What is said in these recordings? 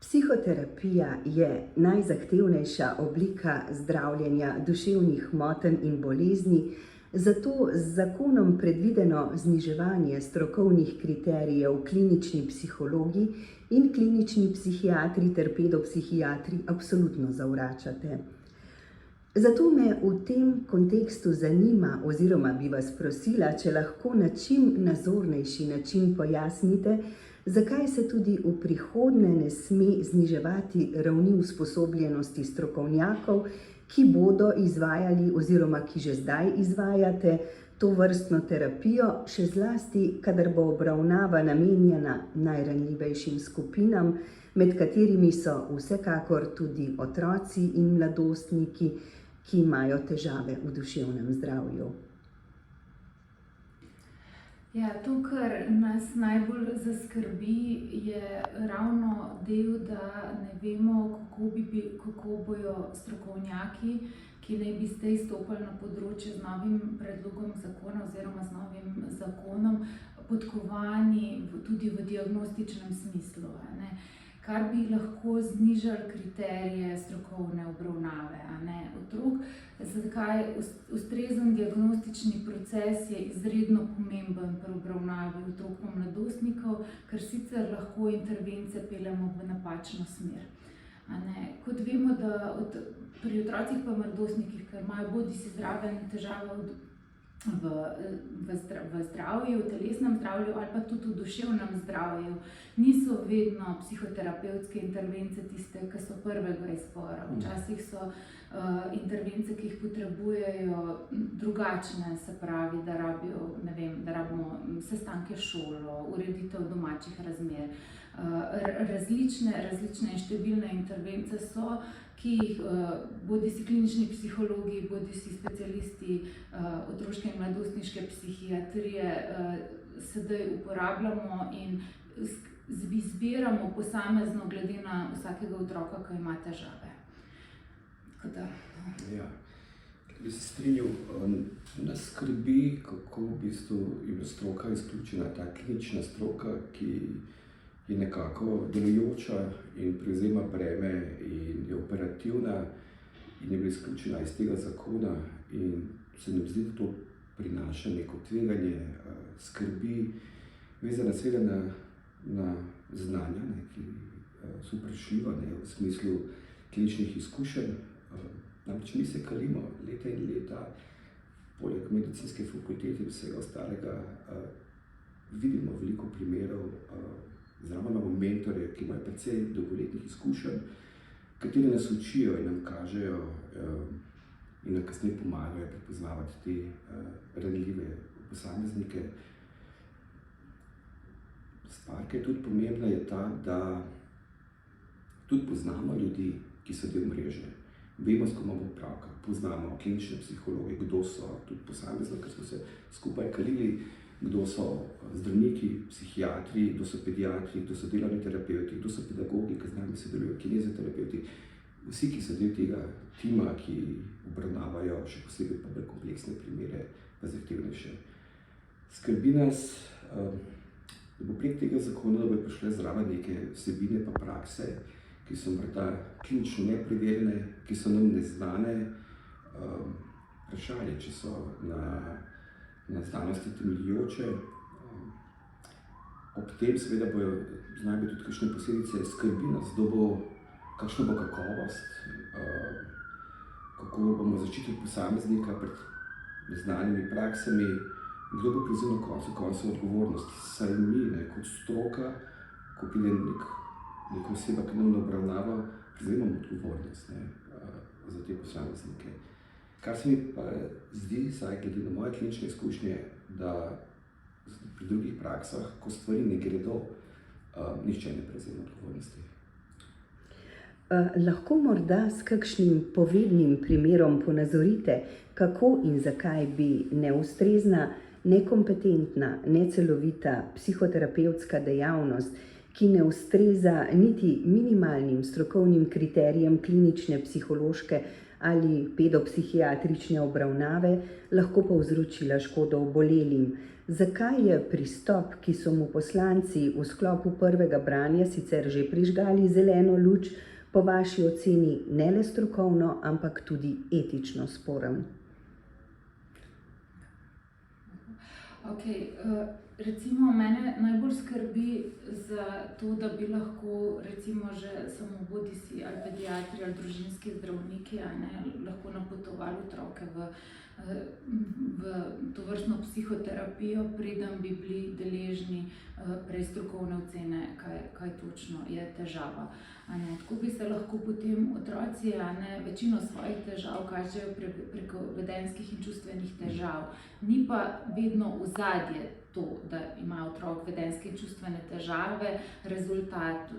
Psihoterapija je najzahtevnejša oblika zdravljenja duševnih motenj in bolezni, zato z zakonom predvideno zniževanje strokovnih kriterijev klinični psihologi in klinični psihiatri ter pedopsihiatri absolutno zavračate. Zato me v tem kontekstu zanima, oziroma bi vas prosila, če lahko na čim nazornejši način pojasnite, zakaj se tudi v prihodnje ne sme zniževati ravni usposobljenosti strokovnjakov, ki bodo izvajali oziroma ki že zdaj izvajate to vrstno terapijo, še zlasti, kadar bo obravnava namenjena najranljivejšim skupinam, med katerimi so vsekakor tudi otroci in mladostniki, ki imajo težave v duševnem zdravju. Ja, to, kar nas najbolj zaskrbi, je ravno del, da ne vemo, kako bojo strokovnjaki, ki naj bi zdaj stopili na področje z novim predlogom zakona oziroma z novim zakonom, podkovani tudi v diagnostičnem smislu, kar bi lahko znižali kriterije strokovne obravnave otrok. Zakaj ustrezen diagnostični proces je izredno pomemben pri obravnavi otrok in mladostnikov, ker sicer lahko intervence peljemo v napačno smer. Kot vemo, da pri otrocih in mladostnikih, ker imajo bodisi zdravstvene težave v zdravju, v telesnem zdravju ali pa tudi v duševnem zdravju, niso vedno psihoterapevtske intervence tiste, ki so prvega izbora. Včasih so intervence, ki jih potrebujejo, drugačne, se pravi, da rabimo sestanke s šolo, ureditev domačih razmer. Različne in številne intervence so, ki jih bodisi klinični psihologi, bodisi specialisti otroške in mladostniške psihiatrije sedaj uporabljamo in izbiramo posamezno glede na vsakega otroka, ki ima težave. Ja, bi se strinjal, nas skrbi, kako v bistvu je stroka izključena, ta klinična stroka, ki je nekako delujoča in prevzema breme in je operativna in je bila izključena iz tega zakona, in se nam zdi, da to prinaša neko tveganje, skrbi, vezana seveda na znanja, ki so vprašljiva v smislu kliničnih izkušenj. Namreč mi se kalimo leta in leta, poleg medicinske fakultete in vsega ostalega, vidimo veliko primerov, zraven imamo mentorje, ki imajo precej dolgoletnih izkušenj, kateri nas učijo in nam kažejo in nam kasneje pomagajo prepoznavati te ranljive posameznike. Stvar, ki je tudi pomembna, je ta, da tudi poznamo ljudi, ki so del mreže. Vemo, s kom imamo opravka, poznamo klinične psihologe, kdo so, tudi posamezno, ker smo se skupaj kalili, kdo so zdravniki, psihiatri, kdo so pediatri, kdo so delovni terapevti, kdo so pedagogi, ki z nami sodelujo, kinezioterapevti. Vsi, ki so del tega tima, ki obravnavajo še posebej pa bolj kompleksne primere, pa zahtevnejše. Skrbi nas, da bo prek tega zakona, da bo prišle zraven neke vsebine pa prakse, ki so morda klinično nepreverjene, ki so nam neznane. Vprašanje, če so na znanosti temeljujoče. Ob tem seveda znajo biti tudi kakšne posledice, skrbi nas, kakšna bo kakovost, kako bomo zaščitili posameznika pred neznanimi praksami, kdo bo prevzel na koncu koncev odgovornost. Saj mi, kot stroka, ko pride neka oseba, ki nam obravnava, prevzemamo odgovornost za te posameznike. Kar se mi pa zdi, saj glede na moje klinične izkušnje, da pri drugih praksah, ko stvari ne gredo, nihče ne prevzema odgovornosti. Lahko morda s kakšnim povednim primerom ponazorite, kako in zakaj bi neustrezna, nekompetentna, necelovita psihoterapevtska dejavnost, ki ne ustreza niti minimalnim strokovnim kriterijem klinične psihološke ali pedopsihiatrične obravnave, lahko povzročila škodo obolelim, Zakaj je pristop, ki so mu poslanci v sklopu prvega branja sicer že prižgali zeleno luč, po vaši oceni ne le strokovno, ampak tudi etično sporen? Okay, recimo mene najbolj skrbi za to, da bi lahko recimo že samo bodisi ali pediatri ali družinski zdravniki lahko napotovali otroke v tovrstno psihoterapijo, preden bi bili deležni prej strokovne ocene, kaj točno je težava. Tako bi se lahko potem otroci večino svojih težav kažejo preko vedenjskih in čustvenih težav. Ni pa vedno ozadje to, da ima otrok vedenjske in čustvene težave, rezultat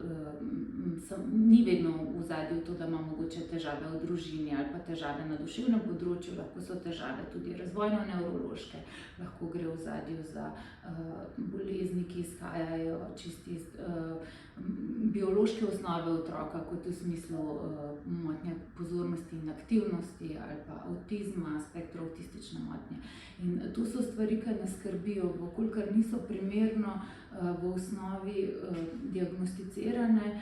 ni vedno v ozadju to, da ima mogoče težave v družini ali pa težave na duševnem področju, lahko so težave tudi razvojno-nevrološke, lahko gre v ozadju za bolezni, ki izhajajo čisto iz biološke osnove otroka, kot v smislu motnje pozornosti in aktivnosti ali pa avtizma, spektro avtistične motnje. In to so stvari, ki nas skrbijo, kolikor niso primerno v osnovi diagnosticirane,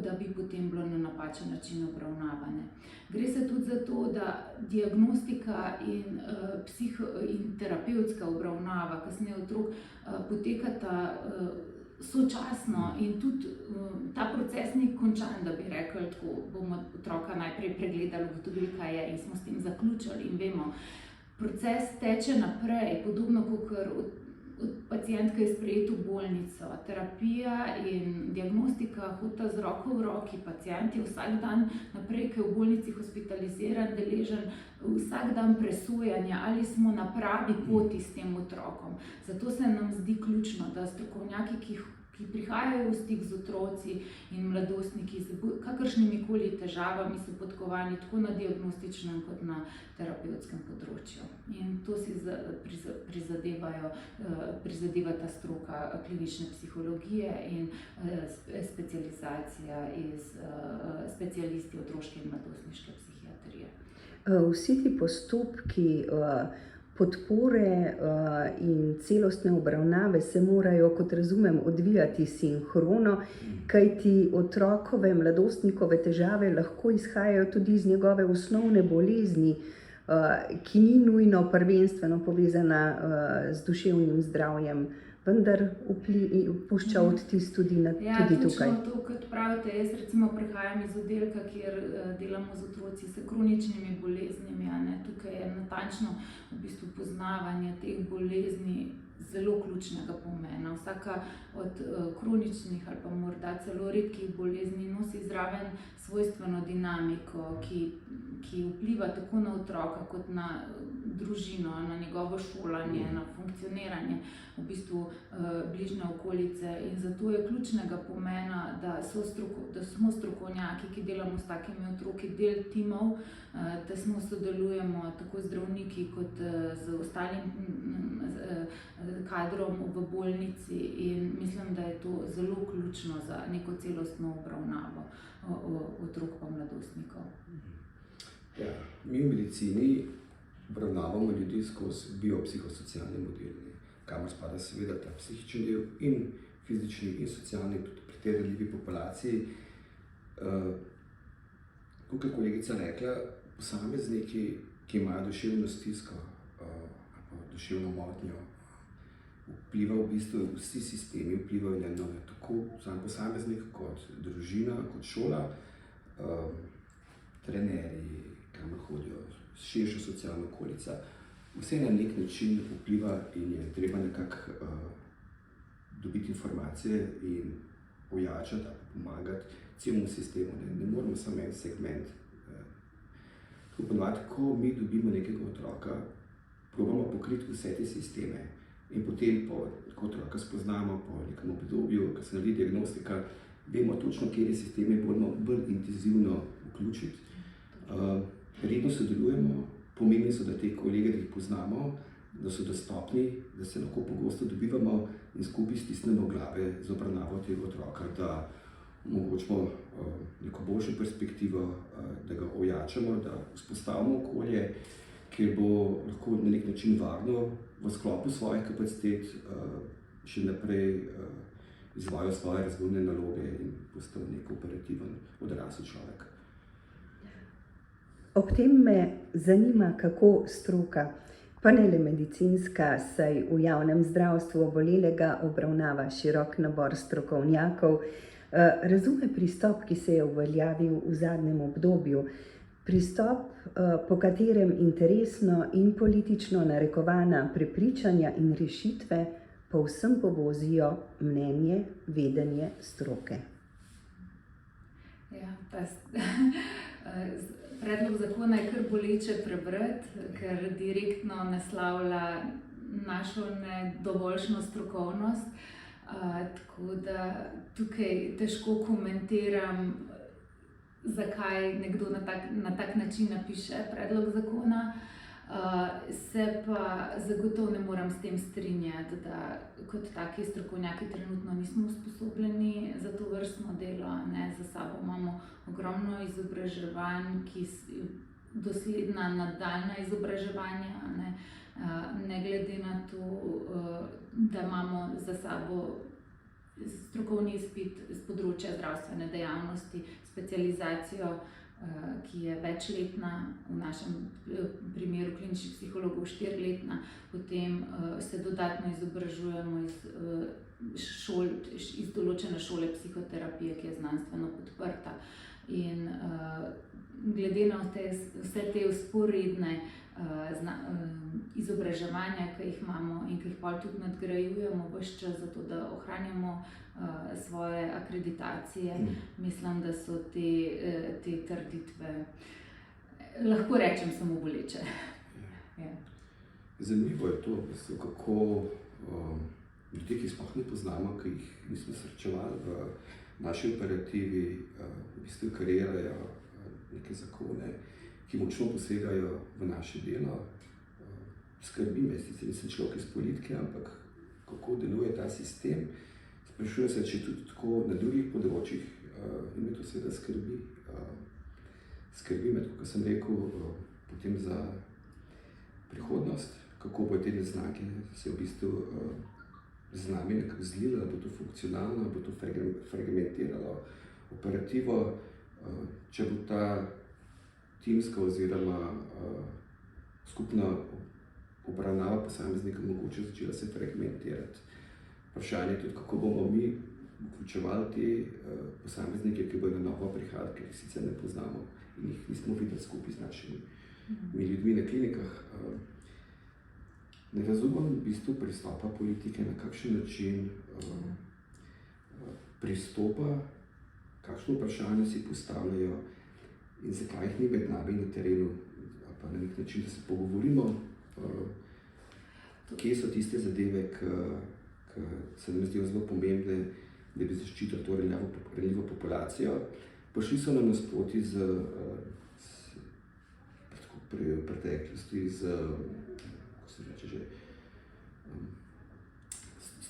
da bi potem bilo na napačen način obravnavane. Gre se tudi za to, da diagnostika in terapevtska obravnava kasneje otrok potekata sočasno in tudi ta proces ni končan, da bi rekli tako, bomo otroka najprej pregledali, ugotovili, kaj je in smo s tem zaključili in vemo. Proces teče naprej, podobno kot pacientka je sprejeta v bolnico. Terapija in diagnostika hodita z roko v roki. Pacient je vsak dan naprej, ki je v bolnici hospitaliziran, deležen vsak dan presojanja, ali smo na pravi poti s tem otrokom. Zato se nam zdi ključno, da strokovnjaki, ki prihajajo v stik z otroci in mladostniki z kakršnimi koli težavami, so podkovani tako na diagnostičnem kot na terapevtskem področju. In to si prizadeva ta stroka klinične psihologije in specializacija iz specialisti otroške in mladostniške psihiatrije. Vsi ti postopki podpore in celostne obravnave se morajo, kot razumem, odvijati sinhrono, kajti otrokove, mladostnikove težave lahko izhajajo tudi iz njegove osnovne bolezni, ki ni nujno prvenstveno povezana z duševnim zdravjem, vendar pušča odtis tudi tukaj. Točno to, kot pravite. Jaz recimo prihajam iz oddelka, kjer delamo z otroci s kroničnimi boleznimi. Tukaj je natančno v bistvu poznavanje teh bolezni zelo ključnega pomena. Vsaka od kroničnih ali pa morda celo redkih bolezni nosi zraven svojstveno dinamiko, ki vpliva tako na otroka kot na družino, na njegovo šolanje, na funkcioniranje v bistvu bližnje okolice. In zato je ključnega pomena, da smo strokovnjaki, ki delamo s takimi otroki, del timov, da smo sodelujemo tako zdravniki kot z ostalim kadrom v bolnici in mislim, da je to zelo ključno za neko celostno obravnavo otrok pa mladostnikov. Ja, mi v medicini obravnavamo ljudi skozi biopsihosocialni model, kamor spada seveda ta psihični del in fizični in socialni pri tej ranljivi populaciji. Kot je kolegica rekla, posamezniki, ki imajo duševno stisko ali pa duševno motnjo, vplivajo v bistvu vsi sistemi, vplivajo na tako sam posameznik kot družina, kot šola, trenerji, kamor hodijo, širša socialna okolica. Vse na nek način vpliva in je treba nekako dobiti informacije in ojačati, pomagati celemu sistemu. Ne moramo samo en segment. Ponovadi, ko mi dobimo nekega otroka, probamo pokriti vse te sisteme in potem, ko otroka spoznamo po nekem obdobju, ko se naredi diagnostika, vemo točno, kje sisteme moramo bolj intenzivno vključiti. Redno sodelujemo, pomembni so, da te kolege, da jih poznamo, da so dostopni, da se lahko pogosto dobivamo in skupaj stisnemo glave za obravnavo tega otroka, da omogočimo neko boljšo perspektivo, da ga ojačamo, da vzpostavimo okolje, kjer bo lahko na nek način varno v sklopu svojih kapacitet še naprej izvajal svoje razvojne naloge in postal nek operativen odrasli človek. Ob tem me zanima, kako stroka, pa ne le medicinska, saj v javnem zdravstvu obolelega obravnava širok nabor strokovnjakov, razume pristop, ki se je uveljavil v zadnjem obdobju. Pristop, po katerem interesno in politično narekovana prepričanja in rešitve povsem povozijo mnenje, vedenje stroke. Ja, predlog zakona je kar boleče prebrati, ker direktno naslavlja našo nedovoljšno strokovnost. Tako da tukaj težko komentiram, zakaj nekdo na tak način napiše predlog zakona. Se pa zagotovo ne moram s tem strinjati, da kot taki strokovnjaki trenutno nismo usposobljeni za to vrstno delo. Za sabo imamo ogromno izobraževanj, dosledna nadaljna izobraževanja, ne glede na to, da imamo za sabo strokovni izpit z področja zdravstvene dejavnosti, specializacijo, ki je večletna, v našem primeru kliničnih psihologov 4-letna, potem se dodatno izobražujemo iz določene šole psihoterapije, ki je znanstveno podprta. In glede na vse te vzporedne izobraževanja, ki jih imamo in ki jih potem tudi nadgrajujemo ves čas, zato da ohranjamo svoje akreditacije, mislim, da so te trditve, lahko rečem, samo boleče. Ja. Zanimivo je to, kako ljudje, ki sploh ne poznamo, ki jih nismo srečevali v naši operativi, v bistvu kreirajo neke zakone, ki močno posegajo v naše delo. Skrbi me, sicer nisem človek iz politike, ampak kako deluje ta sistem. Sprašujem se, če tudi tako na drugih področjih in me to seveda skrbi. Skrbi me, kot sem rekel, potem za prihodnost, kako bo te neznake se v bistvu z nami nekako zlilo, da bo to funkcionalno, da bo to fragmentiralo operativo, če bo ta timska oziroma skupna obravnava posameznika mogoče začela se fragmentirati. Vprašanje je tudi, kako bomo mi vključevali te posameznike, ki bodo na novo prihajali, ker jih sicer ne poznamo in jih nismo videli skupaj z našimi ljudmi na klinikah. Ne razumem v bistvu pristopa politike, na kakšen način pristopa, kakšno vprašanje si postavljajo in zakaj jih ni med nami na terenu, pa na nek način, da se pogovorimo, kje so tiste zadeve, ki se nam zdijo zelo pomembne, da bi zaščitili to ranljivo populacijo. Prišli so nam nasproti pri preteklosti s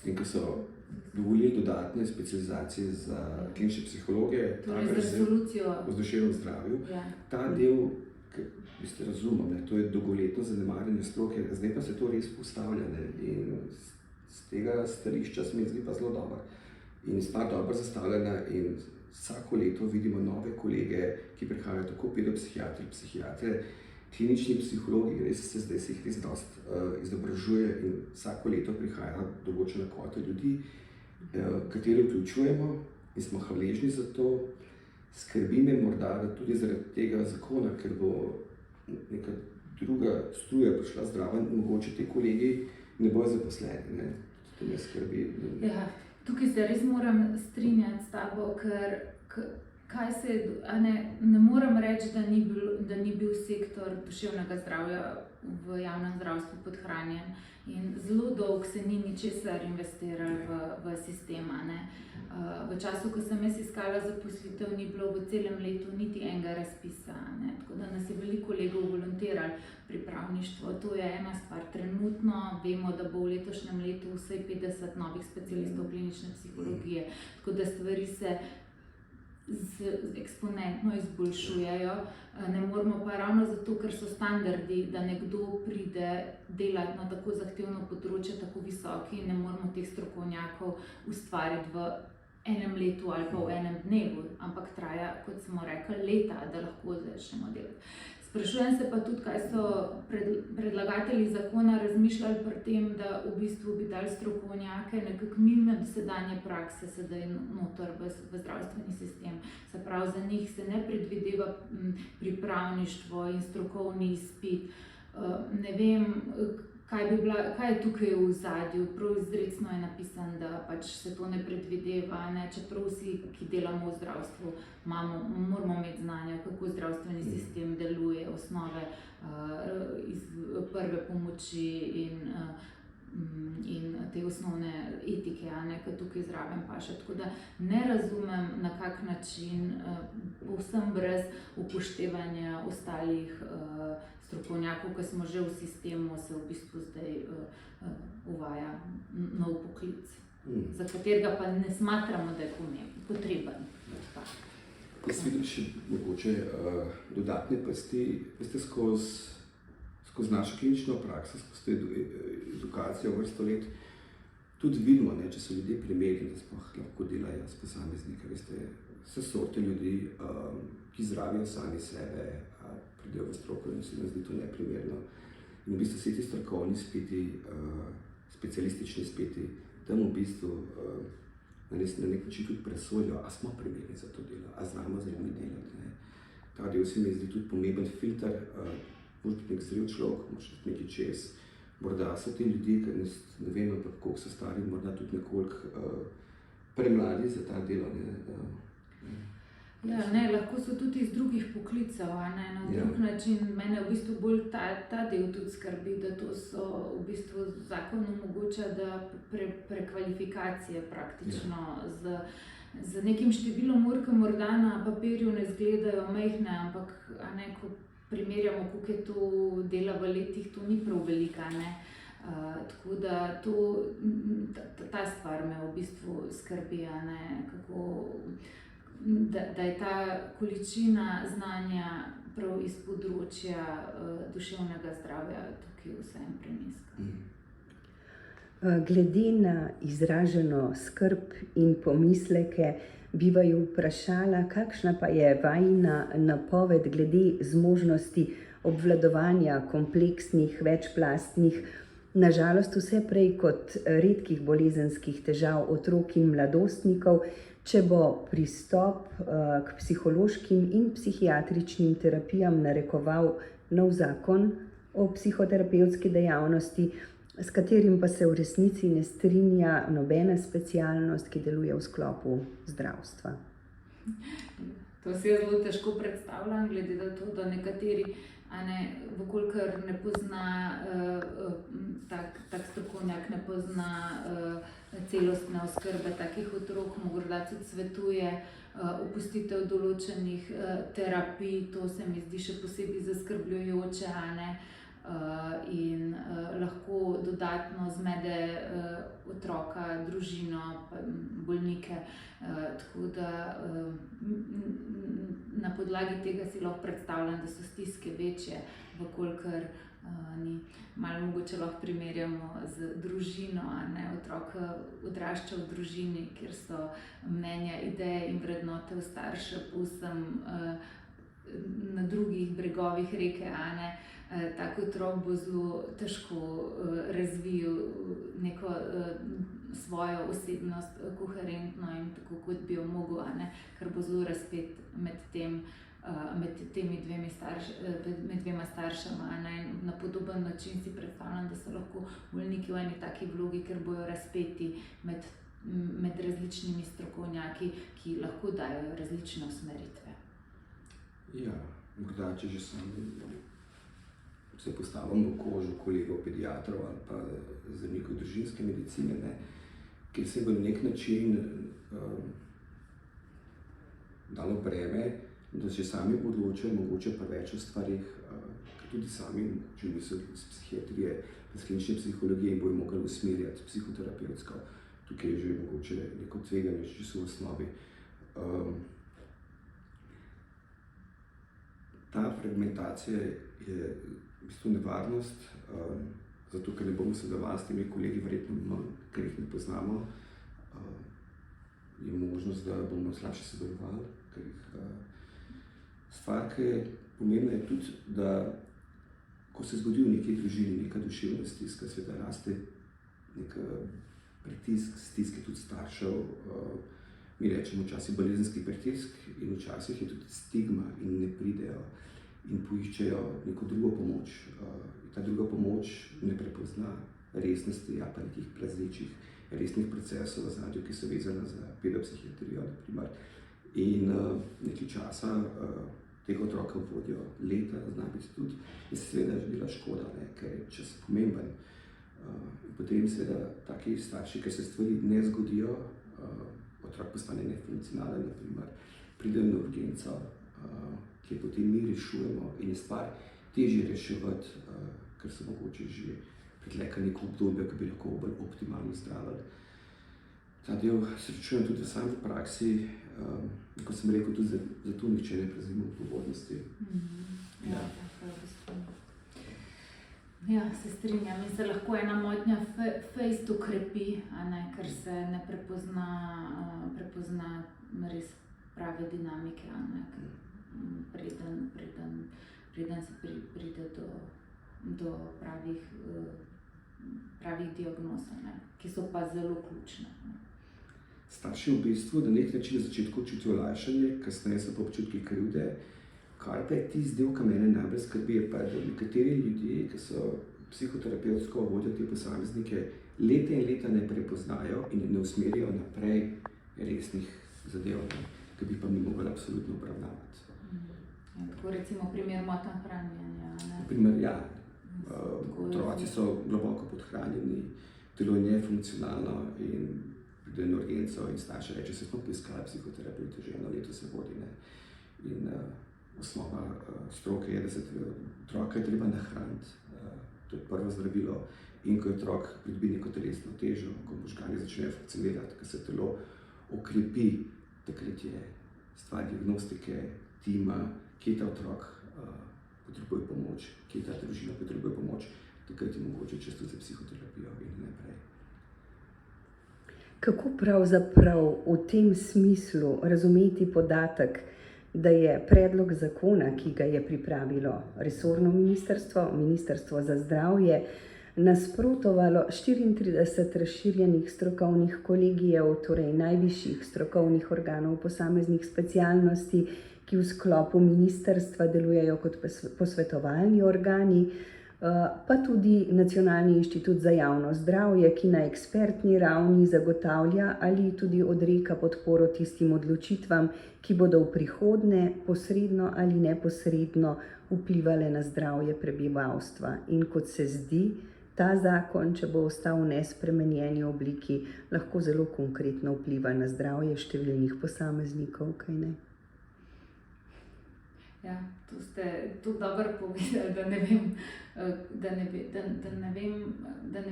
tem, ki so dovolili dodatne specializacije za klinične psihologe, v duševnem zdravju. Ja. Ta del, ki ste razumeli, to je dolgoletno zanemarjanje stroke, zdaj pa se to res postavlja in z tega stališča se mi zdi pa zelo dobro. In sta dobro zastavljena in vsako leto vidimo nove kolege, ki prihajajo tako pedopsihiatri, psihiatre, klinični psihologi, res zdaj se jih res dosti izobražuje in vsako leto prihaja določena kvota ljudi, kateri vključujemo in smo hvaležni za to. Skrbi me morda, da tudi zaradi tega zakona, ker bo neka druga struja prišla zdrava, mogoče ti kolegi ne bojo zaposleni. To me skrbi. Ja, tukaj se res moram strinjati s tabo, ker ne moram reči, da ni bil sektor duševnega zdravja v javnem zdravstvu podhranjen in zelo dolgo se ni ničesar investiralo v sistem. V času, ko sem jaz iskala zaposlitev, ni bilo v celem letu niti enega razpisa, tako da nas je veliko kolegov volontiralo pripravništvo. To je ena stvar. Trenutno vemo, da bo v letošnjem letu vsaj 50 novih specialistov klinične psihologije, tako da stvari se eksponentno izboljšujejo. Ne moremo pa ravno zato, ker so standardi, da nekdo pride delati na tako zahtevno področje, tako visoki, ne moremo teh strokovnjakov ustvariti v enem letu ali pa v enem dnevu, ampak traja, kot smo rekli, leta, da lahko začnemo delati. Sprašujem se pa tudi, kaj so predlagatelji zakona razmišljali pri tem, da v bistvu bi dali strokovnjake nekako mimo dosedanje prakse sedaj noter v zdravstveni sistem. Se pravi, za njih se ne predvideva pripravništvo in strokovni izpit. Ne vem, kaj je tukaj v ozadju. Prav izrecno je napisano, da pač se to ne predvideva, ne? Čeprav vsi, ki delamo v zdravstvu, moramo imeti znanja, kako zdravstveni sistem deluje, osnove iz prve pomoči in te osnovne etike, ki tukaj zraven paše. Tako da ne razumem, na kak način, povsem brez upoštevanja ostalih strokovnjakov, ki smo že v sistemu, se v bistvu zdaj uvaja nov poklic, za katerega pa ne smatramo, da je potreben. Jaz vidim še mogoče dodatne pasti, veste, skozi našo klinično prakso, skozi edukacijo vrsto let, tudi vidimo, ne, če so ljudje primerni, da sploh lahko delajo s posamezniki. Veste, vse sorte ljudi, ki zdravijo sami sebe, pridejo v stroko in se nam zdi to neprimerno. In v bistvu vsi ti strokovni izpiti, specialistični izpiti, tam v bistvu na nek način tudi presojajo, a smo primerni za to delo, a znamo z ljudmi delati. Ne. Ta del se mi zdi tudi pomemben filter, moraš biti nek zrel človek, moraš biti nekaj čez. Morda so ti ljudje, ki ne vem, koliko so stari, morda tudi nekoliko premladi za ta delo. Ja, ne, lahko so tudi iz drugih poklicev, na drug način. Mene v bistvu bolj ta del tudi skrbi, da to so v bistvu zakon omogoča, da prekvalifikacije praktično z nekim številom ur, ki morda na papirju ne izgledajo majhne, ampak ko primerjamo, koliko je to dela v letih, to ni prav velika. Tako da ta stvar me v bistvu skrbi, kako da je ta količina znanja prav iz področja duševnega zdravja tukaj vseeno prenizka. Glede na izraženo skrb in pomisleke bi vaju vprašala, kakšna pa je vajina napoved glede zmožnosti obvladovanja kompleksnih, večplastnih, nažalost vse prej kot redkih bolezenskih težav otrok in mladostnikov, če bo pristop k psihološkim in psihiatričnim terapijam narekoval nov zakon o psihoterapevtski dejavnosti, s katerim pa se v resnici ne strinja nobena specialnost, ki deluje v sklopu zdravstva. To si jaz zelo težko predstavljam, glede na to, da nekateri, vkolikor ne pozna tak strokovnjak, ne pozna celostne oskrbe takih otrok, morda tudi svetuje opustitev določenih terapij. To se mi zdi še posebej zaskrbljujoče, in lahko dodatno zmede otroka, družino, bolnike. Tako da na podlagi tega si lahko predstavljam, da so stiske večje, vkolikor ni. Malo mogoče lahko primerjamo z družino, otrok odrašča v družini, kjer so mnenja, ideje in vrednote staršev povsem na drugih bregovih reke, tak otrok bo zelo težko razvil neko svojo osebnost koherentno in tako, kot bi jo mogel, ker bo zelo razpet med temi dvema staršema. Na podoben način si predstavljam, da so lahko bolniki v eni taki vlogi, ker bojo razpeti med različnimi strokovnjaki, ki lahko dajo različne usmeritve. Ja, morda če že sami se postavim v kožo kolegov pediatrov ali pa zdravnikov družinske medicine, kjer se bo na nek način dalo breme, da že sami odločajo mogoče pa več o stvarih, ker tudi sami želijo se iz psihiatrije, iz klinične psihologije in bojo mogli usmerjati psihoterapevtsko. Tukaj je že mogoče neko tveganje, če so v osnovi. ta fragmentacija je v bistvu nevarnost, zato ker ne bomo sodelovali s temi kolegi, verjetno manj, ker jih ne poznamo. Je možnost, da bomo slabše sodelovali, ker stvar, ki je pomembna, je tudi, da ko se zgodi v neki družini neka duševna stiska, seveda raste nek pritisk, stiske tudi staršev, mi rečemo včasih bolezenski pritisk in včasih je tudi stigma in ne pridejo in poiščejo neko drugo pomoč. Ta druga pomoč ne prepozna resnosti ali pa nekih plazečih resnih procesov v ozadju, ki so vezane za pedopsihiatrijo, na primer. In nekaj časa tega otroka vodijo leta, zna biti tudi, in se seveda dela škoda, ker je čas pomemben. In potem seveda taki starši, ker se stvari ne zgodijo, otrok postane nefunkcionalen, na primer, pride na urgenco, ki jo potem mi rešujemo in je stvar težje reševati, ker so mogoče že pretekle neko obdobje, ki bi lahko bolj optimalno zdravili. Ta del srečujem tudi v sami praksi, kot sem rekel, tudi zato nihče ne prevzema odgovornosti. Ja, se strinjam in se lahko ena motnja fejst ukrepi, ker se ne prepozna res prave dinamike, preden se pride do pravih diagnoz, ki so pa zelo ključne. Starši v bistvu na nek način na začetku čutijo olajšanje, kasneje so pa občutki krivde. Kar pa je tisti del, ki mene najbolj skrbi, je pa, da nekateri ljudje, ki so psihoterapevtsko vodijo te posameznike, leta in leta ne prepoznajo in ne usmerijo naprej resnih zadev, ki bi pa mi mogli absolutno obravnavati. Tako recimo primer motenj hranjenja. Primer, ja. Otroci so globoko podhranjeni, telo je nefunkcionalno in pride na urgenco in starši reče, se smo poiskali psihoterapevta, že 1 leto se vodi. In osnova stroke je, da se otroka je treba nahraniti. To je prvo zdravilo. In ko je otrok pridobi neko telesno težo, ko možgani začnejo funkcionirati, ko se telo okrepi, takrat je stvar diagnostike, tima, kje ta otrok potrebuje pomoč, kje ta družina potrebuje pomoč, takrat je mogoče čez tudi za psihoterapijo in naprej. Kako pravzaprav v tem smislu razumeti podatek, da je predlog zakona, ki ga je pripravilo resorno ministrstvo, Ministrstvo za zdravje, nasprotovalo 34 razširjenih strokovnih kolegijev, torej najvišjih strokovnih organov posameznih specialnosti, ki v sklopu ministrstva delujejo kot posvetovalni organi, pa tudi Nacionalni inštitut za javno zdravje, ki na ekspertni ravni zagotavlja ali tudi odreka podporo tistim odločitvam, ki bodo v prihodnje posredno ali neposredno vplivale na zdravje prebivalstva. In kot se zdi, ta zakon, če bo ostal v nespremenjeni obliki, lahko zelo konkretno vpliva na zdravje številnih posameznikov, kaj ne? Ja, to ste tudi dobro povedali, da ne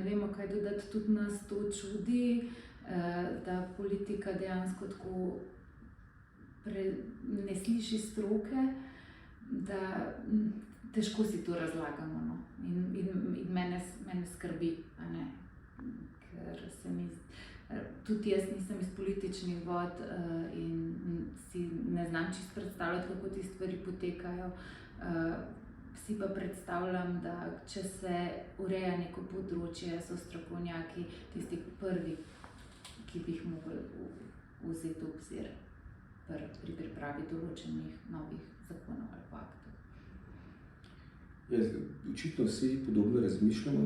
vemo, kaj dodati. Tudi nas to čudi, da politika dejansko tako ne sliši stroke, da težko si to razlagamo. No? In mene skrbi, ker se mi tudi jaz nisem iz političnih vod in si ne znam čisto predstavljati, kako ti stvari potekajo. Si pa predstavljam, da če se ureja neko področje, so strokovnjaki tisti prvi, ki bi jih mogli vzeti v obzir pri pripravi določenih novih zakonov ali pa aktov. Očitno vsi podobno razmišljamo,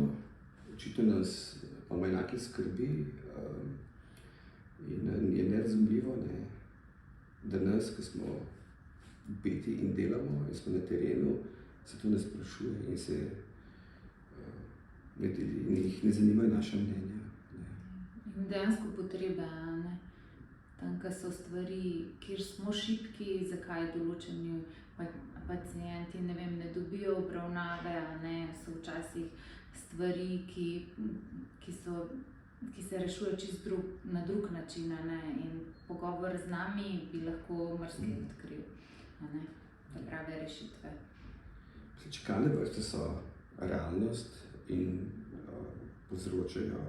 očitno nas imamo enake skrbi in je nerazumljivo, da nas, ki smo vpeti in delamo in smo na terenu, se to ne sprašuje in se jih ne zanimajo naša mnenja. In dejansko potrebe, tam, kjer so stvari, kjer smo šibki, zakaj določeni pacienti ne dobijo obravnave, so včasih stvari, ki se rešujejo čisto na drug način, in pogovor z nami bi lahko marsikaj odkril. prave rešitve. Čakalne vrste so realnost in povzročajo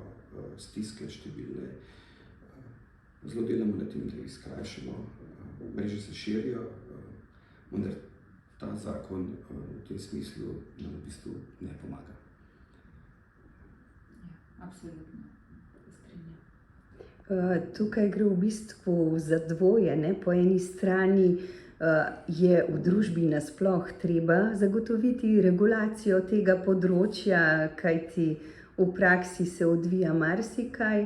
stiske številne. Zelo delamo na tem, da jih skrajšamo. Mreže se širijo, vendar ta zakon v tem smislu nam v bistvu ne pomaga. Ja, absolutno. Tukaj gre v bistvu za dvoje. Ne? Po eni strani je v družbi nasploh treba zagotoviti regulacijo tega področja, kajti v praksi se odvija marsikaj,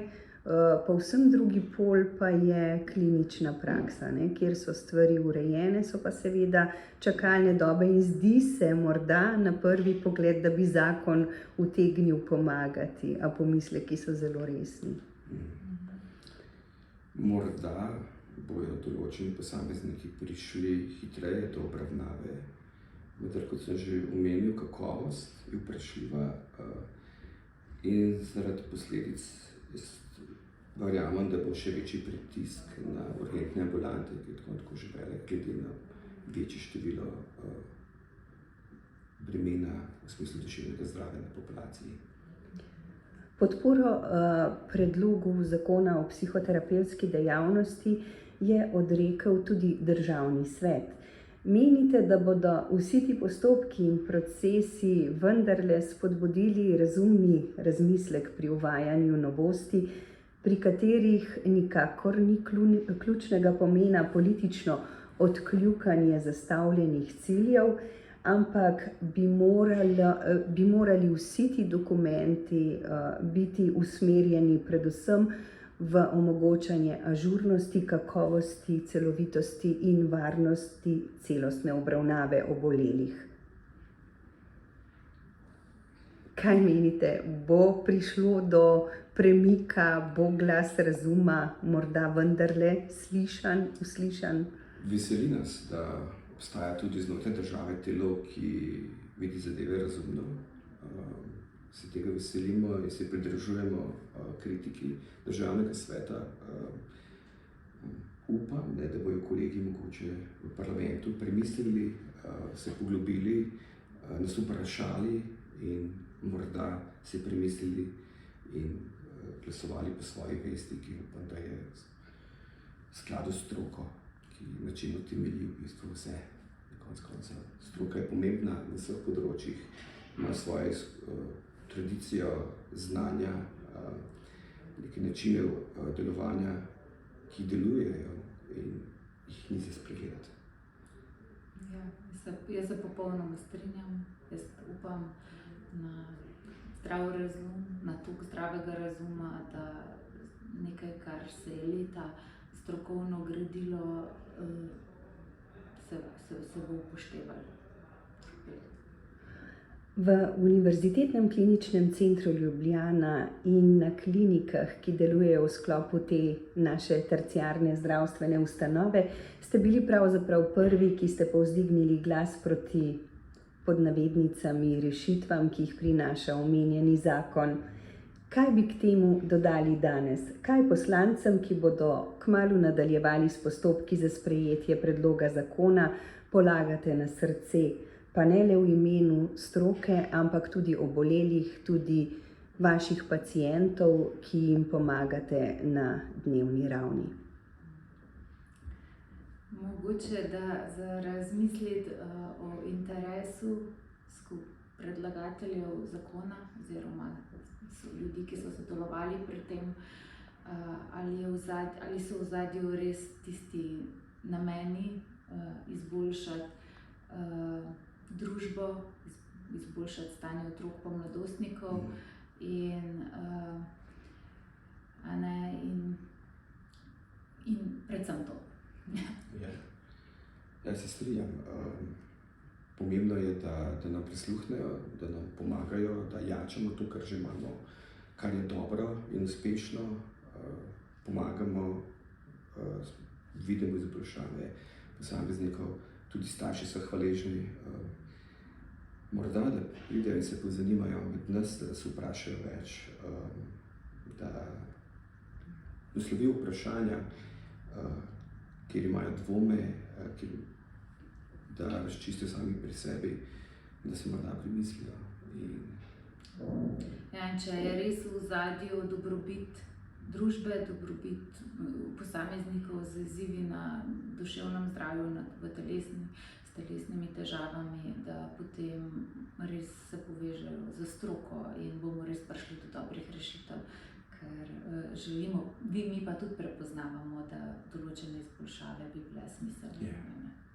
povsem drugi pol pa je klinična praksa, ne? Kjer so stvari urejene, so pa seveda čakalne dobe in zdi se morda na prvi pogled, da bi zakon utegnil pomagati, a pomisleki so zelo resni. Morda bojo določeni posamezniki prišli hitreje do obravnave, vendar kot sem že omenil, kakovost je vprašljiva in zaradi posledic verjamem, da bo še večji pritisk na urgentne ambulante, ki je tako že velik, glede na večje število bremena v smislu duševnega zdravja na populaciji. Podporo predlogu zakona o psihoterapevtski dejavnosti je odrekel tudi Državni svet. Menite, da bodo vsi ti postopki in procesi vendarle spodbudili razumni razmislek pri uvajanju novosti, pri katerih nikakor ni ključnega pomena politično odkljukanje zastavljenih ciljev, ampak bi morali vsi ti dokumenti biti usmerjeni predvsem v omogočanje ažurnosti, kakovosti, celovitosti in varnosti celostne obravnave obolelih. Kaj menite, bo prišlo do premika, bo glas razuma morda vendarle uslišan? Veseli nas, da obstaja tudi znotraj države telo, ki vidi zadeve razumno. Se tega veselimo in se pridržujemo kritiki Državnega sveta. Upam, da bojo kolegi mogoče v parlamentu premislili, se poglobili, nas vprašali in morda se premislili in glasovali po svoji vesti, ki upam, da je v skladu s stroko, na čemu temelji v bistvu vse. Na koncu koncev. Stroka je pomembna na vseh področjih, ima svojo tradicijo, znanja, neke načine delovanja, ki delujejo in jih ni za spregledati. Ja, jaz se popolnoma strinjam. Jaz upam na zdrav razum, na tok zdravega razuma, da nekaj, kar se je leta strokovno gradilo, se bo upoštevalo. V Univerzitetnem kliničnem centru Ljubljana in na klinikah, ki delujejo v sklopu te naše terciarne zdravstvene ustanove, ste bili pravzaprav prvi, ki ste povzdignili glas proti pod navednicami rešitvam, ki jih prinaša omenjeni zakon. Kaj bi k temu dodali danes? Kaj poslancem, ki bodo kmalu nadaljevali s postopki za sprejetje predloga zakona, polagate na srce? Pa ne le v imenu stroke, ampak tudi obolelih, tudi vaših pacientov, ki jim pomagate na dnevni ravni. Mogoče, da za razmisliti o interesu predlagateljev zakona oziroma ljudi, ki so sodelovali pri tem, ali so v ozadju res tisti nameni izboljšati družbo, izboljšati stanje otrok pa mladostnikov in predvsem to. Ja, se strinjam. Pomembno je, da nam prisluhnejo, da nam pomagajo, da jačamo to, kar že imamo, kar je dobro in uspešno. Pomagamo, vidimo izboljšave posameznikov, tudi starši so hvaležni. Morda, da pridejo in se pozanimajo med nas, da se vprašajo več, da naslovijo vprašanja, kjer imajo dvome, kjer da razčistijo sami pri sebi, da se morda premislijo. Ja, in če je res v ozadju dobrobit družbe, dobrobit posameznikov z izzivi na duševnem zdravju, s telesnimi težavami, da potem res se povežejo za stroko in bomo res prišli do dobrih rešitev, ker želimo, mi pa tudi prepoznavamo, da določene izboljšave bi bile smiselne. Ja.